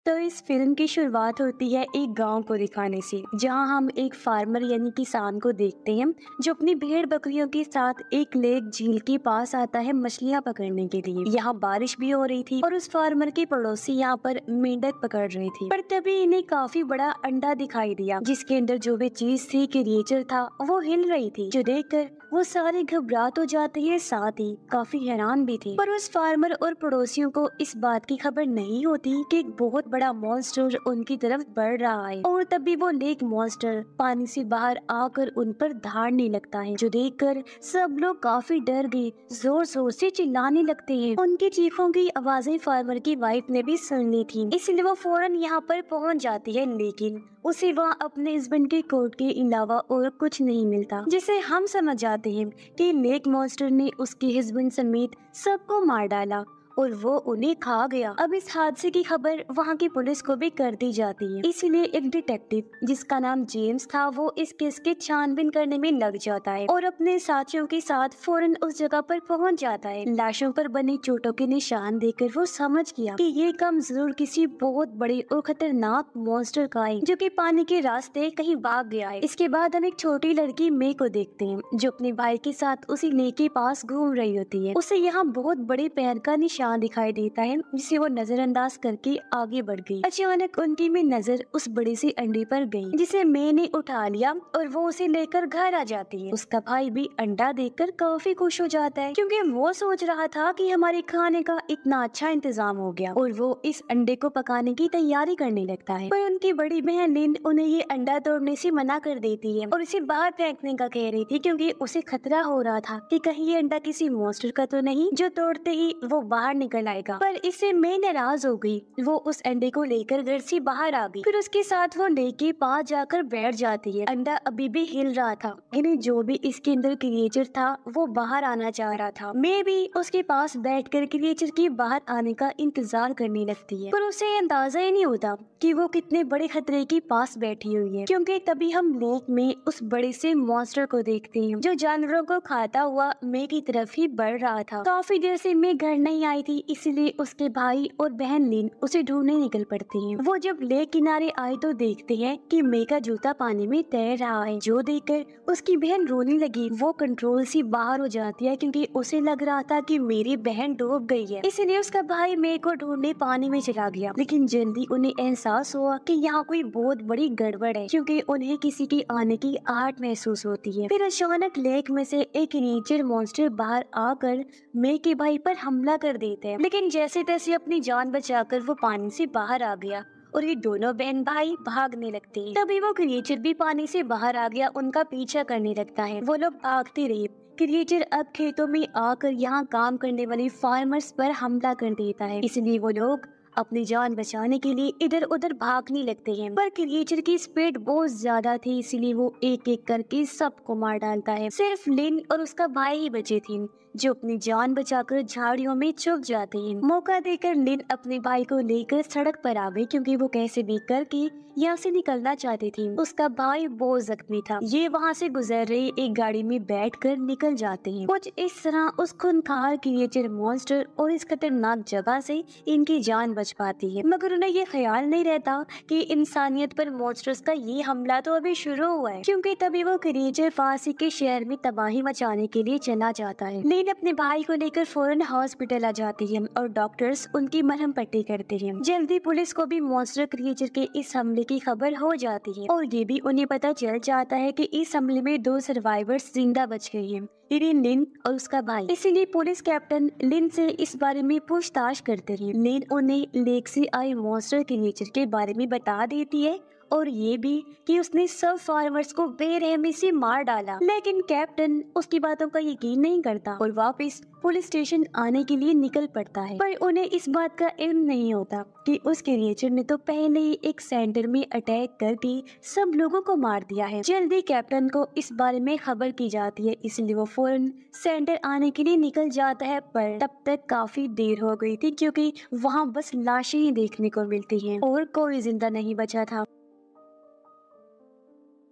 तो इस फिल्म की शुरुआत होती है एक गांव को दिखाने से, जहां हम एक फार्मर यानी किसान को देखते हैं जो अपनी भेड़ बकरियों के साथ एक लेक झील के पास आता है मछलियां पकड़ने के लिए। यहाँ बारिश भी हो रही थी और उस फार्मर के पड़ोसी यहाँ पर मेंढक पकड़ रहे थे। पर तभी इन्हें काफी बड़ा अंडा दिखाई दिया जिसके अंदर जो भी चीज थी क्रिएचर था वो हिल रही थी, जो देखकर वो सारे घबरा तो जाते हैं, साथ ही काफी हैरान भी थे। पर उस फार्मर और पड़ोसियों को इस बात की खबर नहीं होती कि एक बहुत बड़ा मॉन्स्टर उनकी तरफ बढ़ रहा है। और तभी वो लेक मॉन्स्टर पानी से बाहर आकर उन पर धाड़ने लगता है, जो देखकर सब लोग काफी डर गए, जोर जोर से चिल्लाने लगते हैं। उनकी चीखों की आवाजें फार्मर की वाइफ ने भी सुन ली थी, इसलिए वो फौरन यहाँ पर पहुँच जाती है। लेकिन उसे वहाँ अपने हस्बैंड के कोट के अलावा और कुछ नहीं मिलता, जिसे हम समझ जाते हैं कि लेक मॉन्स्टर ने उसके हस्बैंड समेत सबको मार डाला और वो उन्हें खा गया। अब इस हादसे की खबर वहाँ की पुलिस को भी कर दी जाती है, इसलिए एक डिटेक्टिव जिसका नाम जेम्स था वो इस केस के छानबीन करने में लग जाता है और अपने साथियों के साथ फौरन उस जगह पर पहुँच जाता है। लाशों पर बने चोटों के निशान देखकर वो समझ गया कि ये काम जरूर किसी बहुत बड़े और खतरनाक मॉन्स्टर का है जो कि पानी के रास्ते कहीं भाग गया है। इसके बाद हम एक छोटी लड़की मे को देखते हैं जो अपने भाई के साथ उसी लेक के पास घूम रही होती है। उसे यहाँ बहुत बड़े पैर का निशान दिखाई देता है जिसे वो नजरअंदाज करके आगे बढ़ गई। अचानक उनकी में नजर उस बड़े से अंडे पर गई जिसे मे ने उठा लिया और वो उसे लेकर घर आ जाती है। उसका भाई भी अंडा देखकर काफी खुश हो जाता है क्योंकि वो सोच रहा था कि हमारे खाने का इतना अच्छा इंतजाम हो गया, और वो इस अंडे को पकाने की तैयारी करने लगता है। पर उनकी बड़ी बहन लिन उन्हें ये अंडा तोड़ने से मना कर देती है और इसे बाहर फेंकने का कह रही थी, क्योंकि उसे खतरा हो रहा था कि कहीं ये अंडा किसी मॉन्स्टर का तो नहीं जो तोड़ते ही वो बाहर निकल आएगा। पर इससे मैं नाराज हो गई, वो उस अंडे को लेकर घर से बाहर आ गई। फिर उसके साथ वो लेक के पास जाकर बैठ जाती है। अंडा अभी भी हिल रहा था, यानी जो भी इसके अंदर क्रिएचर था वो बाहर आना चाह रहा था। मैं भी उसके पास बैठकर क्रिएचर के बाहर आने का इंतजार करने लगती है, पर उसे अंदाजा ही नहीं होता कि वो कितने बड़े खतरे के पास बैठी हुई है, क्योंकि तभी हम लेक में उस बड़े से मॉन्स्टर को देखते हैं जो जानवरों को खाता हुआ मे की तरफ ही बढ़ रहा था। काफी देर से मैं घर नहीं आई थी, इसलिए उसके भाई और बहन लिन उसे ढूंढने निकल पड़ते हैं। वो जब लेक किनारे आए तो देखते हैं कि मे का जूता पानी में तैर रहा है, जो देखकर उसकी बहन रोने लगी। वो कंट्रोल से बाहर हो जाती है क्योंकि उसे लग रहा था कि मेरी बहन डूब गई है, इसलिए उसका भाई मे को ढूंढने पानी में चला गया। लेकिन जल्दी उन्हें एहसास हुआ कि यहाँ कोई बहुत बड़ी गड़बड़ है, क्योंकि उन्हें किसी के आने की आहट महसूस होती है। फिर अचानक लेक में से एक नेचर मॉन्स्टर बाहर आकर मे के भाई पर हमला कर देते हैं, लेकिन जैसे तैसे अपनी जान बचाकर वो पानी से बाहर आ गया और ये दोनों बहन भाई भागने लगते हैं। तभी वो क्रिएचर भी पानी से बाहर आ गया, उनका पीछा करने लगता है। वो लोग भागते रहे। क्रिएचर अब खेतों में आकर यहाँ काम करने वाले फार्मर्स पर हमला कर देता है, इसलिए वो लोग अपनी जान बचाने के लिए इधर उधर भागने लगते हैं। पर क्रिएचर की स्पीड बहुत ज्यादा थी, इसलिए वो एक एक करके सबको मार डालता है। सिर्फ लिन और उसका भाई ही बचे थे जो अपनी जान बचाकर झाड़ियों में छुप जाते हैं। मौका देकर लिन अपने भाई को लेकर सड़क पर आ गई, क्योंकि वो कैसे भी करके यहाँ से निकलना चाहती थी। उसका भाई बहुत जख्मी था। ये वहाँ से गुजर रही एक गाड़ी में बैठकर निकल जाते हैं। कुछ इस तरह उस खूंखार क्रिएचर मॉन्स्टर और इस खतरनाक जगह से इनकी जान बच पाती है, मगर उन्हें ये ख्याल नहीं रहता कि इंसानियत पर मॉन्स्टर्स का ये हमला तो अभी शुरू हुआ है, क्योंकि तभी वो क्रिएचर फांसी के शहर में तबाही मचाने के लिए चला जाता है। लिन अपने भाई को लेकर फौरन हॉस्पिटल आ जाती है और डॉक्टर्स उनकी मरहम पट्टी करते हैं। जल्दी पुलिस को भी मॉन्स्टर क्रिएचर के इस हमले की खबर हो जाती है और ये भी उन्हें पता चल जाता है कि इस हमले में 2 सर्वाइवर्स जिंदा बच गए हैं, लिन और उसका भाई। इसीलिए पुलिस कैप्टन लिन से इस बारे में पूछताछ करते हैं। लिन उन्हें लेक से आए मॉन्स्टर क्रिएचर के बारे में बता देती है और ये भी कि उसने सब फार्मर्स को बेरहमी से मार डाला, लेकिन कैप्टन उसकी बातों का यकीन नहीं करता और वापस पुलिस स्टेशन आने के लिए निकल पड़ता है। पर उन्हें इस बात का इल्म नहीं होता कि उस क्रिएचर ने तो पहले ही एक सेंटर में अटैक करके सब लोगों को मार दिया है। जल्दी कैप्टन को इस बारे में खबर की जाती है, इसलिए वो फौरन सेंटर आने के लिए निकल जाता है। पर तब तक काफी देर हो गई थी, क्योंकि वहाँ बस लाशें ही देखने को मिलती हैं और कोई जिंदा नहीं बचा था।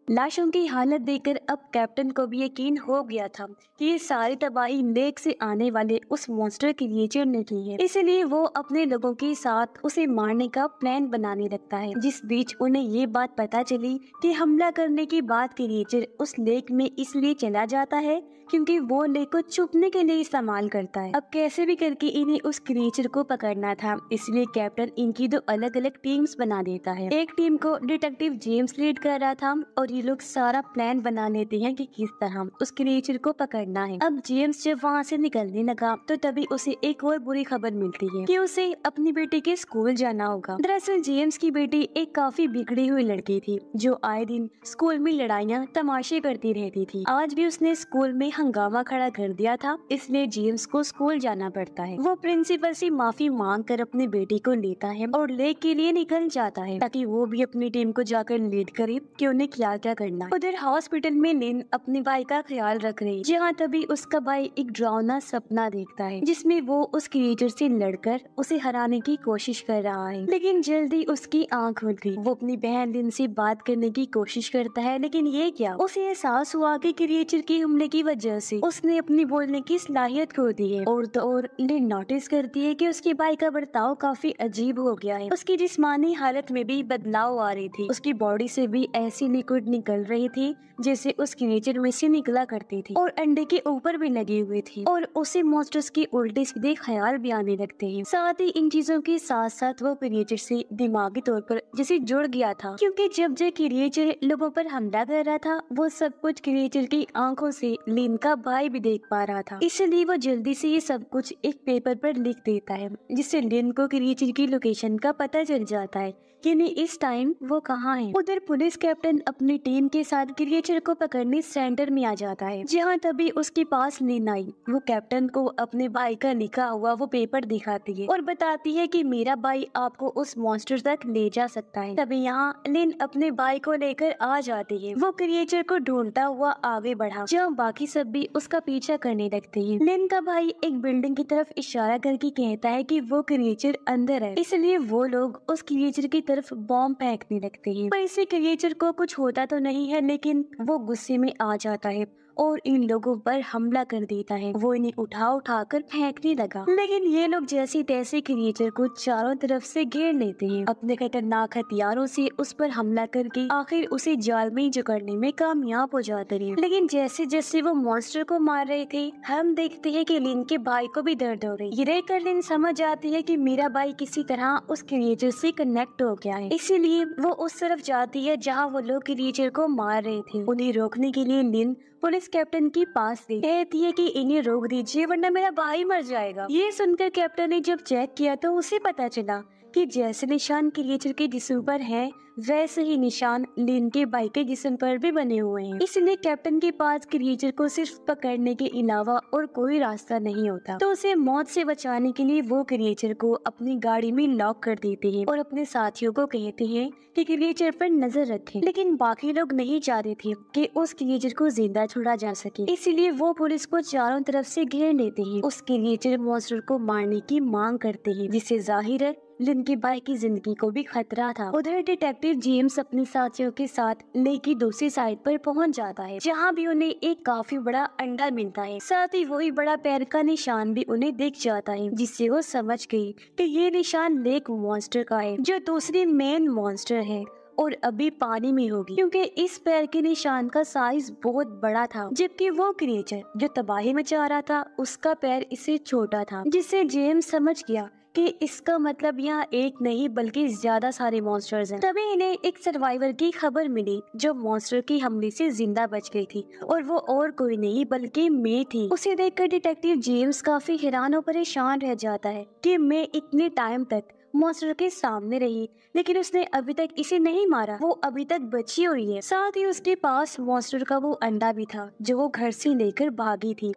लाशों की हालत देखकर अब कैप्टन को भी यकीन हो गया था कि ये सारी तबाही लेक से आने वाले उस मॉन्स्टर क्रिएचर ने की है। इसलिए वो अपने लोगों के साथ उसे मारने का प्लान बनाने लगता है। जिस बीच उन्हें ये बात पता चली कि हमला करने के बाद क्रिएचर उस लेक में इसलिए चला जाता है क्योंकि वो लेक को छुपने के लिए इस्तेमाल करता है। अब कैसे भी करके इन्हें उस क्रिएचर को पकड़ना था, इसलिए कैप्टन इनकी दो अलग अलग टीम्स बना देता है। एक टीम को डिटेक्टिव जेम्स लीड कर रहा था और ये लोग सारा प्लान बना लेते हैं कि किस तरह उस क्रिएचर को पकड़ना है। अब जेम्स जब वहाँ से निकलने लगा तो तभी उसे एक और बुरी खबर मिलती है कि उसे अपनी बेटी के स्कूल जाना होगा। दरअसल जेम्स की बेटी एक काफी बिगड़ी हुई लड़की थी जो आए दिन स्कूल में लड़ाइयाँ तमाशे करती रहती थी। आज भी उसने स्कूल में हंगामा खड़ा कर दिया था, इसलिए जेम्स को स्कूल जाना पड़ता है। वो प्रिंसिपल से माफी मांग कर अपनी बेटी को लेता है और लेक के लिए निकल जाता है ताकि वो भी अपनी टीम को जाकर लीड करे कि उन्हें क्या क्या करना है। उधर हॉस्पिटल में लिन अपने भाई का ख्याल रख रही, जहाँ तभी उसका भाई एक डरावना सपना देखता है जिसमें वो उस क्रिएचर से लड़कर उसे हराने की कोशिश कर रहा है। लेकिन जल्दी उसकी आंख खुल गई। वो अपनी बहन लिन से बात करने की कोशिश करता है, लेकिन ये क्या, उसे एहसास हुआ कि क्रिएचर के हमले की वजह से उसने अपनी बोलने की सलाहियत खो दी है। और तो और लिन नोटिस करती है कि उसके भाई का बर्ताव काफी अजीब हो गया है। उसकी जिस्मानी हालत में भी बदलाव आ रही थी, उसकी बॉडी से भी ऐसी लिक्विड निकल रही थी जैसे उस क्रिएचर में से निकला करती थी और अंडे के ऊपर भी लगी हुई थी और उसे मॉन्स्टर्स के उल्टे सीधे ख्याल भी आने लगते हैं। साथ ही इन चीजों के साथ साथ वो क्रिएचर से दिमागी तौर पर जैसे जुड़ गया था, क्योंकि जब जो क्रिएचर लोगों पर हमला कर रहा था वो सब कुछ क्रिएचर की आंखों से लिन का भाई भी देख पा रहा था। इसलिए वो जल्दी से ये सब कुछ एक पेपर पर लिख देता है जिससे लिन को क्रिएचर की लोकेशन का पता चल जाता है कि नहीं इस टाइम वो कहाँ है। उधर पुलिस कैप्टन अपनी टीम के साथ क्रिएचर को पकड़ने सेंटर में आ जाता है, जहाँ तभी उसके पास लिन आई। वो कैप्टन को अपने भाई का लिखा हुआ वो पेपर दिखाती है और बताती है कि मेरा भाई आपको उस मॉन्स्टर तक ले जा सकता है। तभी यहाँ लिन अपने भाई को लेकर आ जाती है। वो क्रिएचर को ढूंढता हुआ आगे बढ़ा, जहाँ बाकी सब भी उसका पीछा करने लगते हैं। लिन का भाई एक बिल्डिंग की तरफ इशारा करके कहता है कि वो क्रिएचर अंदर है, इसलिए वो लोग उस क्रिएचर की तरफ बॉम्ब फेंकने लगते हैं। पर इससे क्रिएचर को कुछ होता तो नहीं है, लेकिन वो गुस्से में आ जाता है और इन लोगों पर हमला कर देता है। वो इन्हें उठा कर फेंकने लगा, लेकिन ये लोग जैसे तैसे क्रिएचर को चारों तरफ से घेर लेते हैं। अपने खतरनाक हथियारों से उस पर हमला करके आखिर उसे जाल में जकड़ने में कामयाब हो जाते हैं। लेकिन जैसे जैसे वो मॉन्स्टर को मार रहे थे, हम देखते हैं कि लिन के भाई को भी दर्द हो रही। ये देखकर लिन समझ आती है कि मेरा भाई किसी तरह उस क्रिएचर से कनेक्ट हो गया है, इसीलिए वो उस तरफ जाती है जहाँ वो लोग क्रिएचर को मार रहे थे। उन्हें रोकने के लिए लिन पुलिस कैप्टन के पास गई, कहती है कि इन्हें रोक दीजिए वरना मेरा भाई मर जाएगा। ये सुनकर कैप्टन ने जब चेक किया तो उसे पता चला कि जैसे निशान क्रिएचर के जिस्म पर है वैसे ही निशान लिन के भाई के जिस्म पर भी बने हुए हैं। इसलिए कैप्टन के पास क्रिएचर को सिर्फ पकड़ने के अलावा और कोई रास्ता नहीं होता, तो उसे मौत से बचाने के लिए वो क्रिएचर को अपनी गाड़ी में लॉक कर देते हैं और अपने साथियों को कहते हैं कि क्रिएचर पर नजर रखें। लेकिन बाकी लोग नहीं चाहते थे कि उस क्रिएचर को जिंदा छोड़ा जा सके, इसीलिए वो पुलिस को चारों तरफ से घेर लेते हैं। उस क्रिएचर मॉन्स्टर को मारने की मांग करते हैं, जिससे जाहिर है लिन के भाई की जिंदगी को भी खतरा था। उधर डिटेक्टिव जेम्स अपने साथियों के साथ लेक की दूसरी साइड पर पहुंच जाता है, जहां भी उन्हें एक काफी बड़ा अंडा मिलता है। साथ ही वही बड़ा पैर का निशान भी उन्हें दिख जाता है, जिससे वो समझ गई कि ये निशान लेक मॉन्स्टर का है, जो दूसरी मेन मॉन्स्टर है और अभी पानी में होगी, क्योंकि इस पैर के निशान का साइज बहुत बड़ा था, जबकि वो क्रिएचर जो तबाही मचा रहा था उसका पैर इससे छोटा था, जिससे जेम्स समझ गया कि इसका मतलब यहाँ एक नहीं बल्कि ज्यादा सारे मॉन्स्टर्स हैं। तभी इन्हें एक सर्वाइवर की खबर मिली जो मॉन्स्टर की हमले से जिंदा बच गई थी, और वो और कोई नहीं बल्कि मैं थी। उसे देखकर डिटेक्टिव जेम्स काफी हैरान और परेशान रह जाता है कि मैं इतने टाइम तक मॉन्स्टर के सामने रही लेकिन उसने अभी तक इसे नहीं मारा, वो अभी तक बची हुई है। साथ ही उसके पास मॉन्स्टर का वो अंडा भी था जो वो घर से लेकर भागी थी।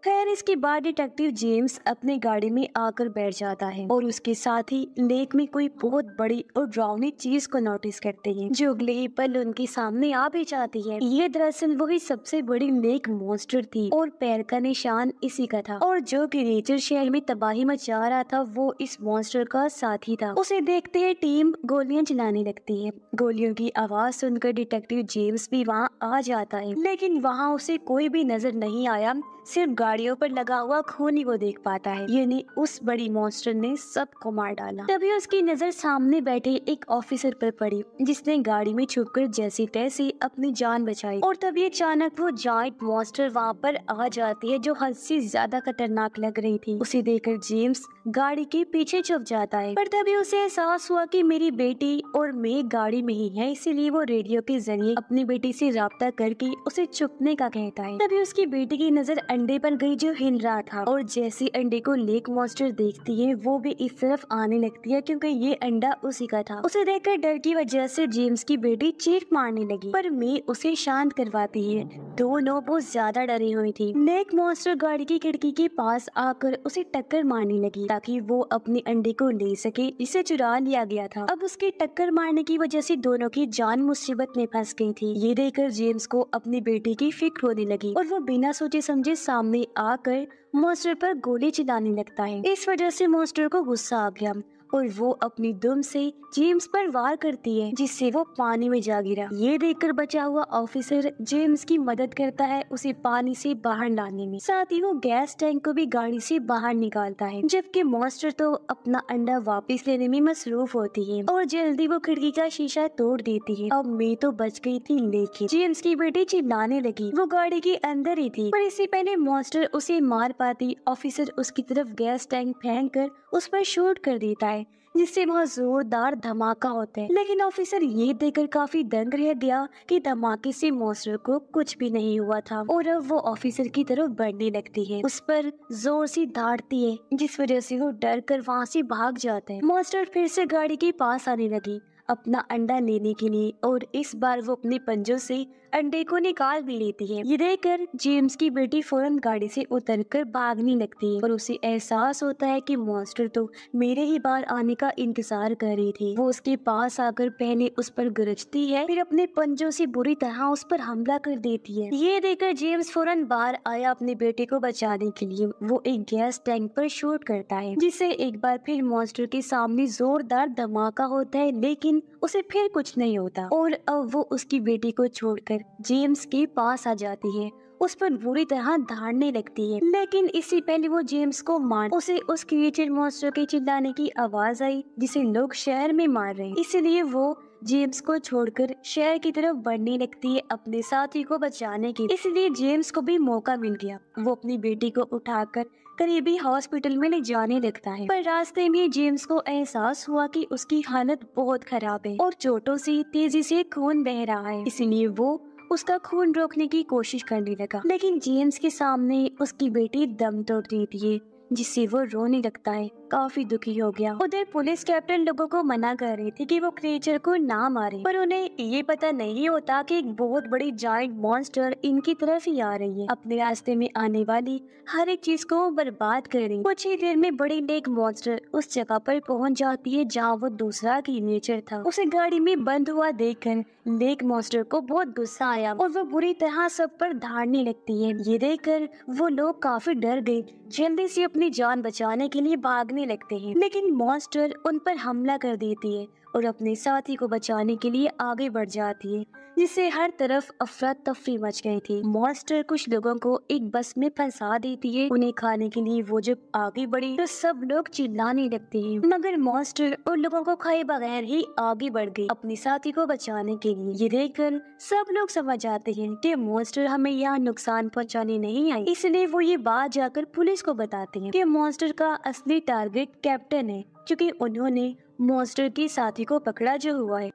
खैर इसके बाद डिटेक्टिव जेम्स अपनी गाड़ी में आकर बैठ जाता है और उसके साथ ही लेक में कोई बहुत बड़ी और डरावनी चीज को नोटिस करते हैं जो अगले ही पल उनके सामने आ भी जाती है। ये दरअसल वही सबसे बड़ी लेक मॉन्स्टर थी और पैर का निशान इसी का था और जो क्रिएचर शहर में तबाही मचा रहा था वो इस मॉन्स्टर का साथी था। उसे देखते ही टीम गोलियां चलाने लगती है। गोलियों की आवाज सुनकर डिटेक्टिव जेम्स भी वहाँ आ जाता है, लेकिन वहाँ उसे कोई भी नजर नहीं आया, सिर्फ गाड़ियों पर लगा हुआ खून ही वो देख पाता है। यानी उस बड़ी मॉन्स्टर ने सबको मार डाला। तभी उसकी नजर सामने बैठे एक ऑफिसर पर पड़ी जिसने गाड़ी में छुपकर जैसी तैसी अपनी जान बचाई और तभी अचानक वो जायंट मॉन्स्टर वहाँ पर आ जाती है जो हद से ज्यादा खतरनाक लग रही थी। उसे देखकर जेम्स गाड़ी के पीछे छुप जाता है, पर तभी उसे एहसास हुआ कि मेरी बेटी और मैं गाड़ी में ही है, इसीलिए वो रेडियो के जरिए अपनी बेटी से राब्ता करके उसे छुपने का कहता है। तभी उसकी बेटी की नजर अंडे पर गई जो हिल रहा था और जैसे अंडे को लेक मॉन्स्टर देखती है वो भी इस तरफ आने लगती है क्योंकि ये अंडा उसी का था। उसे देखकर डर की वजह से जेम्स की बेटी चीख मारने लगी, पर मैं उसे शांत करवाती है। दोनों बहुत ज्यादा डरी हुई थी। लेक मॉन्स्टर गाड़ी की खिड़की के पास आकर उसे टक्कर मारने लगी ताकि वो अपने अंडे को ले सके, इसे चुरा लिया गया था। अब उसके टक्कर मारने की वजह से दोनों की जान मुसीबत में फंस गई थी। ये देखकर जेम्स को अपनी बेटी की फिक्र होने लगी और वो बिना सोचे समझे सामने आकर मॉन्स्टर पर गोली चलाने लगता है। इस वजह से मॉन्स्टर को गुस्सा आ गया और वो अपनी दुम से जेम्स पर वार करती है जिससे वो पानी में जा गिरा। ये देखकर बचा हुआ ऑफिसर जेम्स की मदद करता है उसे पानी से बाहर लाने में, साथ ही वो गैस टैंक को भी गाड़ी से बाहर निकालता है, जबकि मॉन्स्टर तो अपना अंडा वापस लेने में मसरूफ होती है और जल्दी वो खिड़की का शीशा तोड़ देती है। अब मैं तो बच गई थी, लेकिन जेम्स की बेटी चिल्लाने लगी। वो गाड़ी के अंदर ही थी, पर इससे पहले मॉन्स्टर उसे मार पाती ऑफिसर उसकी तरफ गैस टैंक फेंक कर उस पर शूट कर देता है जिससे बहुत जोरदार धमाका होता है। लेकिन ऑफिसर ये देखकर काफी दंग रह गया कि धमाके से मॉन्स्टर को कुछ भी नहीं हुआ था और अब वो ऑफिसर की तरफ बढ़ने लगती है, उस पर जोर से दाड़ती है जिस वजह से वो डर कर वहाँ से भाग जाता है। मॉन्स्टर फिर से गाड़ी के पास आने लगी अपना अंडा लेने के लिए और इस बार वो अपने पंजों से अंडे को निकाल भी लेती है। ये देखकर जेम्स की बेटी फौरन गाड़ी से उतरकर भागने लगती है और उसे एहसास होता है कि मॉन्स्टर तो मेरे ही बाहर आने का इंतजार कर रही थी। वो उसके पास आकर पहले उस पर गरजती है, फिर अपने पंजों से बुरी तरह उस पर हमला कर देती है। ये देखकर जेम्स फौरन बाहर आया अपनी बेटी को बचाने के लिए। वो एक गैस टैंक पर शूट करता है जिससे एक बार फिर मॉन्स्टर के सामने जोरदार धमाका होता है, लेकिन उसे फिर कुछ नहीं होता और अब वो उसकी बेटी को छोड़कर जेम्स के पास आ जाती है, उस पर बुरी तरह धाड़ने लगती है। लेकिन इससे पहले वो जेम्स को मार उसे उस क्रिएचर मॉन्स्टर के चिल्लाने की आवाज आई जिसे लोग शहर में मार रहे हैं, इसलिए वो जेम्स को छोड़कर शहर की तरफ बढ़ने लगती है अपने साथी को बचाने की। इसलिए जेम्स को भी मौका मिल गया। वो अपनी बेटी को उठाकर करीबी हॉस्पिटल में ले जाने लगता है, पर रास्ते में जेम्स को एहसास हुआ कि उसकी हालत बहुत खराब है और चोटों से तेजी से खून बह रहा है, इसलिए वो उसका खून रोकने की कोशिश करने लगा। लेकिन जेम्स के सामने उसकी बेटी दम तोड़ देती है जिससे वो रोने लगता है, काफी दुखी हो गया। उधर पुलिस कैप्टन लोगों को मना कर रही थी कि वो क्रिएचर को ना मारे, पर उन्हें ये पता नहीं होता कि एक बहुत बड़ी जायंट मॉन्स्टर इनकी तरफ ही आ रही है, अपने रास्ते में आने वाली हर एक चीज को बर्बाद कर रही। कुछ ही देर में बड़ी लेक मॉन्स्टर उस जगह पर पहुंच जाती है जहाँ वो दूसरा क्रिएचर था। उसे गाड़ी में बंद हुआ देखकर लेक मॉन्स्टर को बहुत गुस्सा आया और वो बुरी तरह सब पर धाड़ने लगती है। ये देखकर वो लोग काफी डर गए, जल्दी से अपनी जान बचाने के लिए भागने लगते हैं, लेकिन मॉन्स्टर उन पर हमला कर देती है और अपने साथी को बचाने के लिए आगे बढ़ जाती है, जिससे हर तरफ अफरा तफरी मच गई थी। मॉन्स्टर कुछ लोगों को एक बस में फंसा देती है। उन्हें खाने के लिए वो जब आगे बढ़ी तो सब लोग चिल्लाने लगते हैं, मगर मॉन्स्टर उन लोगों को खाए बगैर ही आगे बढ़ गई अपने साथी को बचाने के लिए। ये देखकर सब लोग समझ जाते हैं कि मॉन्स्टर हमें यहाँ नुकसान पहुँचाने नहीं आई, इसलिए वो ये बात जाकर पुलिस को बताते हैं कि मॉन्स्टर का असली टारगेट कैप्टन है, क्योंकि उन्होंने मॉन्स्टर के साथी को पकड़ा जो हुआ है।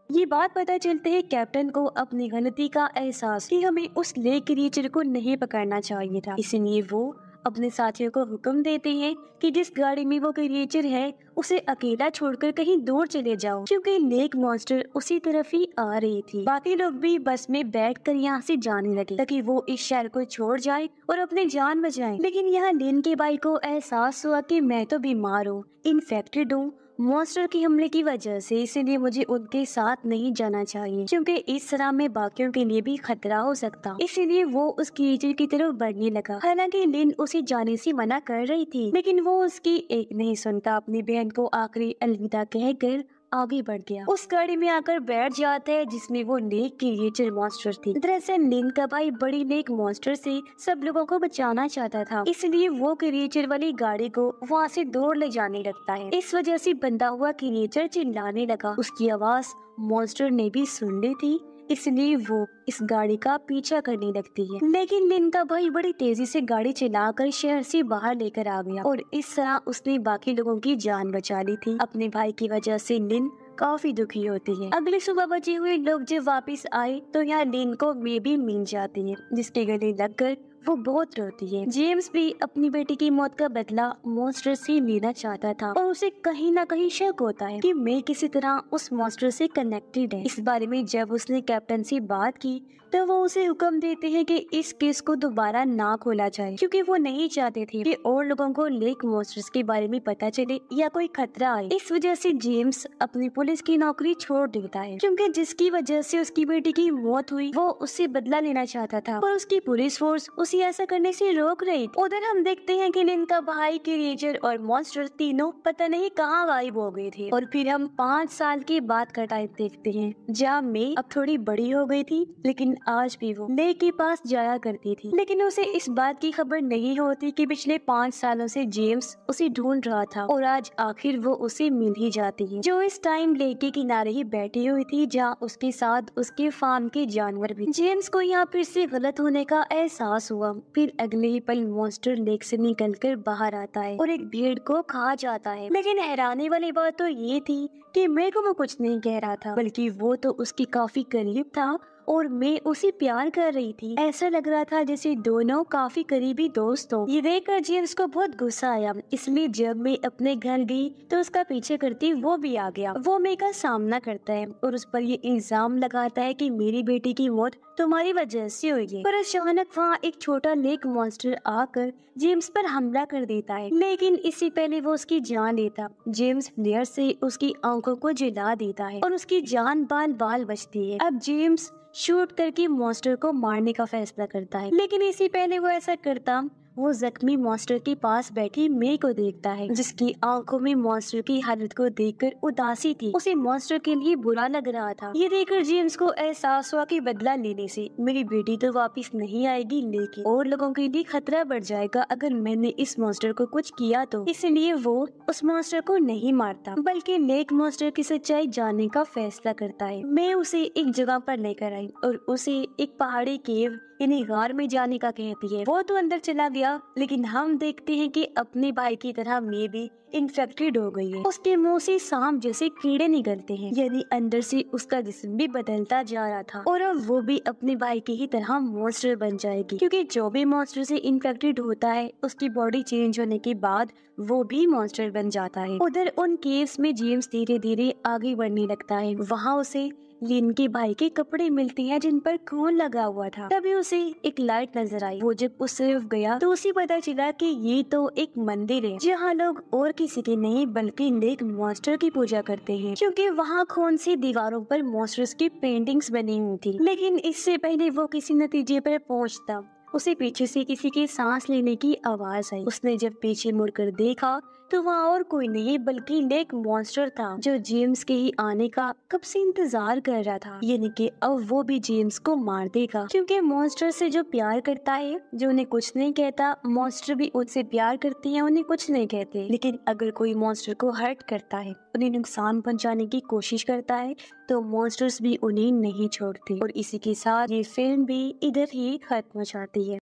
ये बात पता चलते ही कैप्टन को अपनी गलती का एहसास कि हमें उस लेक क्रिएचर को नहीं पकड़ना चाहिए था, इसलिए वो अपने साथियों को हुक्म देते हैं कि जिस गाड़ी में वो क्रिएचर है उसे अकेला छोड़कर कहीं दूर चले जाओ, क्योंकि लेक मॉन्स्टर उसी तरफ ही आ रही थी। बाकी लोग भी बस में बैठकर यहाँ से जाने लगे ताकि वो इस शहर को छोड़ जाए और अपनी जान बचाए। लेकिन यहाँ लिन के भाई को एहसास हुआ कि मैं तो बीमार हूँ, इन्फेक्टेड हूँ मॉन्स्टर के हमले की वजह से, इसीलिए मुझे उनके साथ नहीं जाना चाहिए क्योंकि इस तरह में बाकियों के लिए भी खतरा हो सकता। इसीलिए वो उस क्रिएचर की तरफ बढ़ने लगा। हालांकि लिन उसे जाने से मना कर रही थी, लेकिन वो उसकी एक नहीं सुनता। अपनी बहन को आखिरी अलविदा कहकर आगे बढ़ गया। उस गाड़ी में आकर बैठ जाता है जिसमें वो लेक क्रिएचर मॉन्स्टर थी। दरअसल लिन का भाई बड़ी लेक मॉन्स्टर से सब लोगों को बचाना चाहता था, इसलिए वो क्रिएचर वाली गाड़ी को वहाँ से दूर ले जाने लगता है। इस वजह से बंधा हुआ क्रिएचर चिल्लाने लगा। उसकी आवाज मॉन्स्टर ने भी सुन ली थी, इसलिए वो इस गाड़ी का पीछा करने लगती है। लेकिन लिन का भाई बड़ी तेजी से गाड़ी चलाकर शहर से बाहर लेकर आ गया और इस तरह उसने बाकी लोगों की जान बचा ली थी। अपने भाई की वजह से लिन काफी दुखी होती है। अगली सुबह बचे हुए लोग जब वापस आए तो यहाँ लिन को मे भी मिल जाती है, जिसके गले लगकर वो बहुत रोती है। जेम्स भी अपनी बेटी की मौत का बदला मॉन्स्टर से लेना चाहता था और उसे कहीं ना कहीं शक होता है कि मैं किसी तरह उस मॉन्स्टर से कनेक्टेड है। इस बारे में जब उसने कैप्टन से बात की तो वो उसे हुक्म देते हैं कि इस केस को दोबारा ना खोला जाए, क्योंकि वो नहीं चाहते थे कि और लोगों को लेक मॉन्स्टर्स के बारे में पता चले या कोई खतरा आए। इस वजह से जेम्स अपनी पुलिस की नौकरी छोड़ देता है, क्योंकि जिसकी वजह से उसकी बेटी की मौत हुई वो उससे बदला लेना चाहता था, पर उसकी पुलिस फोर्स उसे ऐसा करने से रोक रही। उधर हम देखते हैं कि लिन का भाई, क्रिएचर और मॉन्स्टर तीनों पता नहीं कहाँ गायब हो गए थे। और फिर हम 5 साल के बाद का टाइम देखते हैं, जहाँ मे अब थोड़ी बड़ी हो गई थी, लेकिन आज भी वो लेक के पास जाया करती थी। लेकिन उसे इस बात की खबर नहीं होती कि पिछले 5 सालों से जेम्स उसे ढूंढ रहा था और आज आखिर वो उसे मिल ही जाती है, जो इस टाइम लेक के किनारे ही बैठी हुई थी, जहाँ उसके साथ उसके फार्म के जानवर भी। जेम्स को यहाँ फिर से गलत होने का एहसास हुआ। फिर अगले ही पल मॉन्स्टर लेक से निकलकर बाहर आता है और एक भेड़ को खा जाता है। लेकिन हैरानी वाली बात तो ये थी कि मेरे को वो कुछ नहीं कह रहा था, बल्कि वो तो उसकी काफी करीब था और मैं उसे प्यार कर रही थी। ऐसा लग रहा था जैसे दोनों काफी करीबी दोस्त हों। ये देखकर जेम्स को बहुत गुस्सा आया, इसलिए जब मैं अपने घर गई तो उसका पीछे करती वो भी आ गया। वो मैं का सामना करता है और उस पर ये इल्जाम लगाता है कि मेरी बेटी की मौत तुम्हारी वजह से हुई है। पर अचानक वहाँ एक छोटा लेक मॉन्स्टर आकर जेम्स पर हमला कर देता है, लेकिन इससे पहले वो उसकी जान लेता। जेम्स फ्लेयर से उसकी आंखों को जला देता है और उसकी जान बाल बाल बचती है। अब जेम्स शूट करके मॉन्स्टर को मारने का फैसला करता है, लेकिन इससे पहले वो ऐसा करता वो जख्मी मॉन्स्टर के पास बैठी मे को देखता है, जिसकी आंखों में मॉन्स्टर की हालत को देखकर उदासी थी। उसे मॉन्स्टर के लिए बुरा लग रहा था। ये देखकर जेम्स को एहसास हुआ कि बदला लेने से मेरी बेटी तो वापस नहीं आएगी, लेकिन और लोगों के लिए खतरा बढ़ जाएगा अगर मैंने इस मॉन्स्टर को कुछ किया तो। इसलिए वो उस मॉन्स्टर को नहीं मारता, बल्कि लेक मॉन्स्टर की सच्चाई जानने का फैसला करता है। मैं उसे एक जगह पर लेकर आई और उसे एक पहाड़ी केव यानी गार में जाने का कहती है। वो तो अंदर चला गया, लेकिन हम देखते हैं कि अपने भाई की तरह मे भी इन्फेक्टेड हो गई है। उसके मुंह से सांप जैसे कीड़े निकलते हैं, यानी अंदर से उसका जिस्म भी बदलता जा रहा था और अब वो भी अपने भाई की ही तरह मॉन्स्टर बन जाएगी, क्योंकि जो भी मॉन्स्टर से इन्फेक्टेड होता है उसकी बॉडी चेंज होने के बाद वो भी मॉन्स्टर बन जाता है। उधर उन केव्स में जेम्स धीरे धीरे आगे बढ़ने लगता है। वहाँ उसे लिन के भाई के कपड़े मिलते हैं जिन पर खून लगा हुआ था। तभी उसे एक लाइट नजर आई। वो जब उस तरफ गया तो उसे पता चला कि ये तो एक मंदिर है, जहाँ लोग और किसी की नहीं बल्कि लेक मॉन्स्टर की पूजा करते हैं, क्योंकि वहाँ खून से दीवारों पर मॉन्स्टर्स की पेंटिंग्स बनी हुई थी। लेकिन इससे पहले वो किसी नतीजे पर पहुँचता, उसे पीछे से किसी की सांस लेने की आवाज आई। उसने जब पीछे मुड़कर देखा तो वहाँ और कोई नहीं बल्कि लेक मॉन्स्टर था, जो जेम्स के ही आने का कब से इंतजार कर रहा था। यानी कि अब वो भी जेम्स को मार देगा, क्योंकि मॉन्स्टर से जो प्यार करता है, जो उन्हें कुछ नहीं कहता, मॉन्स्टर भी उनसे प्यार करते हैं, उन्हें कुछ नहीं कहते। लेकिन अगर कोई मॉन्स्टर को हर्ट करता है, उन्हें नुकसान पहुंचाने की कोशिश करता है, तो मॉन्स्टर्स भी उन्हें नहीं छोड़ते। और इसी के साथ ये फिल्म भी इधर ही खत्म हो जाती है।